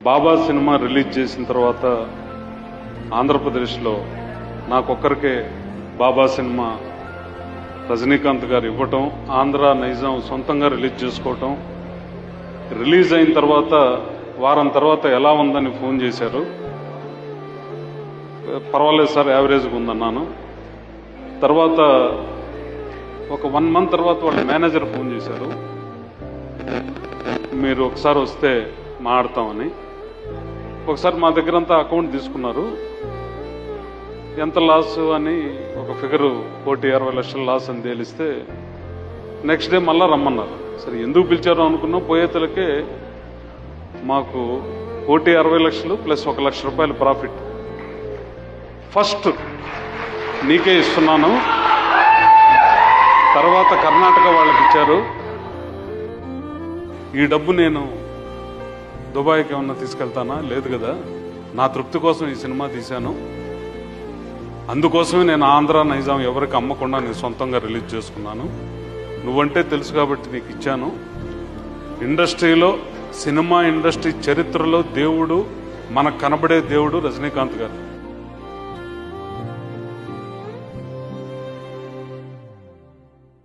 బాబా cinema release చేసిన తర్వాత ఆంధ్రప్రదేశ్లో నాకొక్కరికే బాబా సినిమా రజనీకాంత్ గారు ఇవ్వటం, ఆంధ్ర నైజాం సొంతంగా రిలీజ్ చేసుకోవటం, రిలీజ్ అయిన తర్వాత వారం తర్వాత ఎలా ఉందని ఫోన్ చేశారు. పర్వాలేదు సార్, యావరేజ్గా ఉందన్నాను. తర్వాత ఒక 1 మంత్ తర్వాత వాళ్ళ మేనేజర్ ఫోన్ చేశారు, మీరు ఒకసారి వస్తే మాట్లాడతామని. ఒకసారి మా దగ్గరంతా అకౌంట్ తీసుకున్నారు, ఎంత లాస్ అని ఒక ఫిగరు 1,60 లక్షల లాస్ అని తేలిస్తే నెక్స్ట్ డే మళ్ళా రమ్మన్నారు. సరే ఎందుకు పిలిచారో అనుకున్నాం. పోయేతలకే మాకు 1,60 లక్షలు ప్లస్ 1 లక్ష రూపాయలు ప్రాఫిట్. ఫస్ట్ నీకే ఇస్తున్నాను, తర్వాత కర్ణాటక వాళ్ళకి ఇచ్చారు. ఈ డబ్బు నేను దుబాయ్కి ఏమన్నా తీసుకెళ్తానా? లేదు కదా. నా తృప్తి కోసం ఈ సినిమా తీశాను, అందుకోసమే నేను ఆంధ్ర నైజాం ఎవరికి అమ్మకుండా నేను సొంతంగా రిలీజ్ చేసుకున్నాను. నువ్వంటే తెలుసు కాబట్టి నీకు ఇచ్చాను. ఇండస్ట్రీలో, సినిమా ఇండస్ట్రీ చరిత్రలో దేవుడు, మనకు కనబడే దేవుడు రజనీకాంత్ గారు.